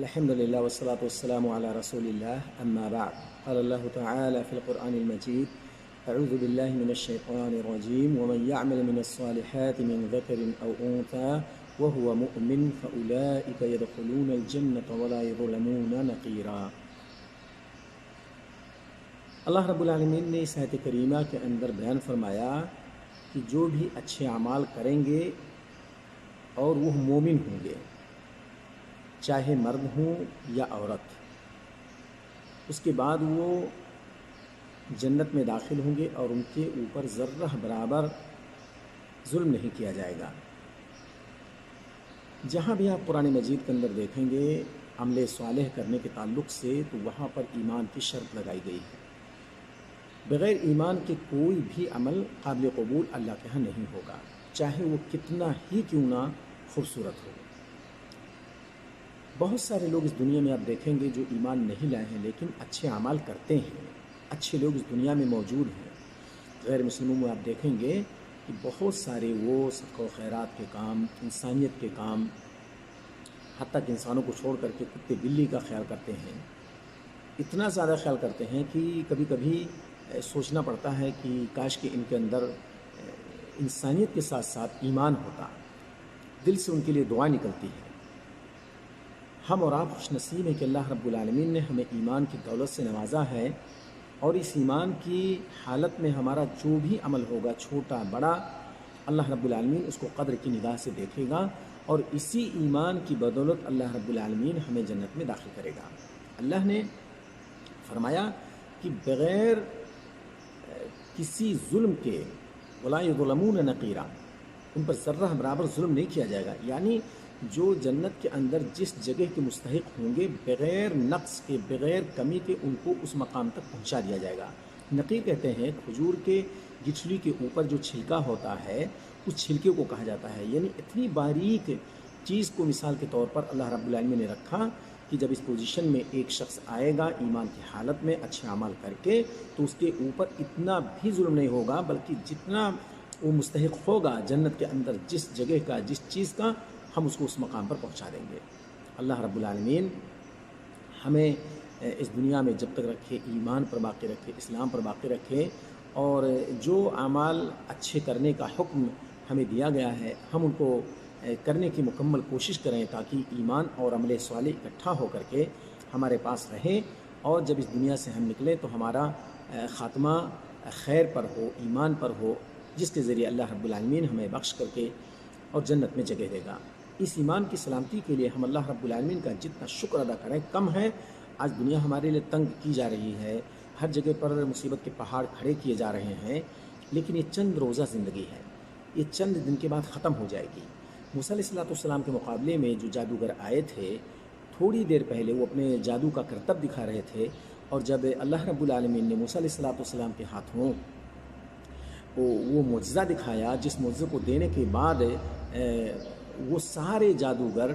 الحمد لله والصلاة والسلام على رسول الله أما بعد قال الله تعالى في القرآن المجيد أعوذ بالله من الشيطان الرجيم ومن يعمل من الصالحات من ذكر أو أنثى وهو مؤمن فأولئك يدخلون الجنة ولا يظلمون نقيرا۔ اللہ رب العالمین نے اس آیت کریمہ کے اندر بیان فرمایا کہ جو بھی اچھے اعمال کریں گے اور وہ مومن ہوں گے، چاہے مرد ہوں یا عورت، اس کے بعد وہ جنت میں داخل ہوں گے اور ان کے اوپر ذرہ برابر ظلم نہیں کیا جائے گا۔ جہاں بھی آپ قرآن مجید کے اندر دیکھیں گے عمل صالح کرنے کے تعلق سے، تو وہاں پر ایمان کی شرط لگائی گئی ہے۔ بغیر ایمان کے کوئی بھی عمل قابل قبول اللہ کے ہاں نہیں ہوگا، چاہے وہ کتنا ہی کیوں نہ خوبصورت ہو۔ بہت سارے لوگ اس دنیا میں آپ دیکھیں گے جو ایمان نہیں لائے ہیں لیکن اچھے اعمال کرتے ہیں، اچھے لوگ اس دنیا میں موجود ہیں۔ غیر مسلموں میں آپ دیکھیں گے کہ بہت سارے وہ صدقہ و خیرات کے کام، انسانیت کے کام، حتیٰ کہ انسانوں کو چھوڑ کر کے کتے بلی کا خیال کرتے ہیں، اتنا زیادہ خیال کرتے ہیں کہ کبھی کبھی سوچنا پڑتا ہے کہ کاش کہ ان کے اندر انسانیت کے ساتھ ساتھ ایمان ہوتا۔ دل سے ان کے لیے دعا نکلتی ہے۔ ہم اور آپ خوش نصیب ہیں کہ اللہ رب العالمین نے ہمیں ایمان کی دولت سے نوازا ہے، اور اس ایمان کی حالت میں ہمارا جو بھی عمل ہوگا، چھوٹا بڑا، اللہ رب العالمین اس کو قدر کی نگاہ سے دیکھے گا، اور اسی ایمان کی بدولت اللہ رب العالمین ہمیں جنت میں داخل کرے گا۔ اللہ نے فرمایا کہ بغیر کسی ظلم کے وَلَا يُظْلَمُونَ نَقِيرًا، ان پر ذرہ برابر ظلم نہیں کیا جائے گا، یعنی جو جنت کے اندر جس جگہ کے مستحق ہوں گے، بغیر نقص کے، بغیر کمی کے ان کو اس مقام تک پہنچا دیا جائے گا۔ نقیر کہتے ہیں کھجور کے گچھلی کے اوپر جو چھلکا ہوتا ہے، اس چھلکے کو کہا جاتا ہے، یعنی اتنی باریک چیز کو مثال کے طور پر اللہ رب العالمین نے رکھا کہ جب اس پوزیشن میں ایک شخص آئے گا ایمان کی حالت میں اچھے اعمال کر کے، تو اس کے اوپر اتنا بھی ظلم نہیں ہوگا، بلکہ جتنا وہ مستحق ہوگا جنت کے اندر جس جگہ کا، جس چیز کا، ہم اس کو اس مقام پر پہنچا دیں گے۔ اللہ رب العالمین ہمیں اس دنیا میں جب تک رکھے، ایمان پر باقی رکھے، اسلام پر باقی رکھے، اور جو اعمال اچھے کرنے کا حکم ہمیں دیا گیا ہے ہم ان کو کرنے کی مکمل کوشش کریں، تاکہ ایمان اور عمل صالح اکٹھا ہو کر کے ہمارے پاس رہیں، اور جب اس دنیا سے ہم نکلیں تو ہمارا خاتمہ خیر پر ہو، ایمان پر ہو، جس کے ذریعے اللہ رب العالمین ہمیں بخش کر کے اور جنت میں جگہ دے گا۔ اس ایمان کی سلامتی کے لیے ہم اللہ رب العالمین کا جتنا شکر ادا کریں کم ہے۔ آج دنیا ہمارے لیے تنگ کی جا رہی ہے، ہر جگہ پر مصیبت کے پہاڑ کھڑے کیے جا رہے ہیں، لیکن یہ چند روزہ زندگی ہے، یہ چند دن کے بعد ختم ہو جائے گی۔ موسیٰ علیہ السلام کے مقابلے میں جو جادوگر آئے تھے، تھوڑی دیر پہلے وہ اپنے جادو کا کرتب دکھا رہے تھے، اور جب اللہ رب العالمین نے موسیٰ علیہ السلام کے ہاتھوں وہ معجزہ دکھایا، جس معجزے کو دینے کے بعد وہ سارے جادوگر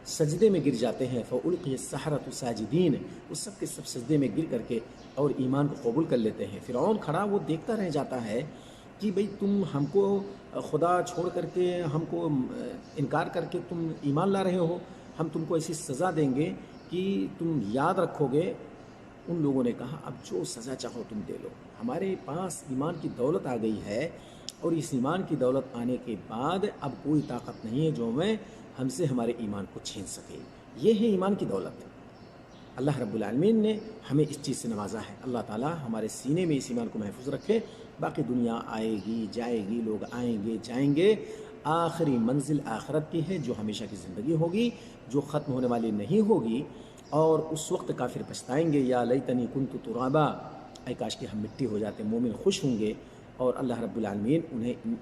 سجدے میں گر جاتے ہیں، فَأُلْقِيَ السَّحَرَةُ سَاجِدِينَ، وہ سب کے سب سجدے میں گر کر کے اور ایمان کو قبول کر لیتے ہیں۔ فرعون کھڑا وہ دیکھتا رہ جاتا ہے کہ بھئی تم ہم کو خدا چھوڑ کر کے، ہم کو انکار کر کے تم ایمان لا رہے ہو، ہم تم کو ایسی سزا دیں گے کہ تم یاد رکھو گے۔ ان لوگوں نے کہا اب جو سزا چاہو تم دے لو، ہمارے پاس ایمان کی دولت آ گئی ہے، اور اس ایمان کی دولت آنے کے بعد اب کوئی طاقت نہیں ہے جو ہم سے ہمارے ایمان کو چھین سکے۔ یہ ہے ایمان کی دولت۔ اللہ رب العالمین نے ہمیں اس چیز سے نوازا ہے۔ اللہ تعالی ہمارے سینے میں اس ایمان کو محفوظ رکھے۔ باقی دنیا آئے گی جائے گی، لوگ آئیں گے جائیں گے، آخری منزل آخرت کی ہے، جو ہمیشہ کی زندگی ہوگی، جو ختم ہونے والی نہیں ہوگی، اور اس وقت کافر پچھتائیں گے، یا لیتنی کنت ترابا، اے کاش کہ ہم مٹی ہو جاتے۔ مومن خوش ہوں گے، اور اللہ رب العالمین انہیں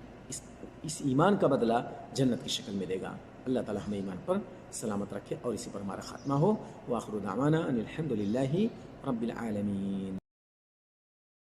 اس ایمان کا بدلہ جنت کی شکل میں دے گا۔ اللہ تعالی ہمیں ایمان پر سلامت رکھے اور اسی پر ہمارا خاتمہ ہو۔ وآخر دعوانا ان الحمد للہ رب العالمین۔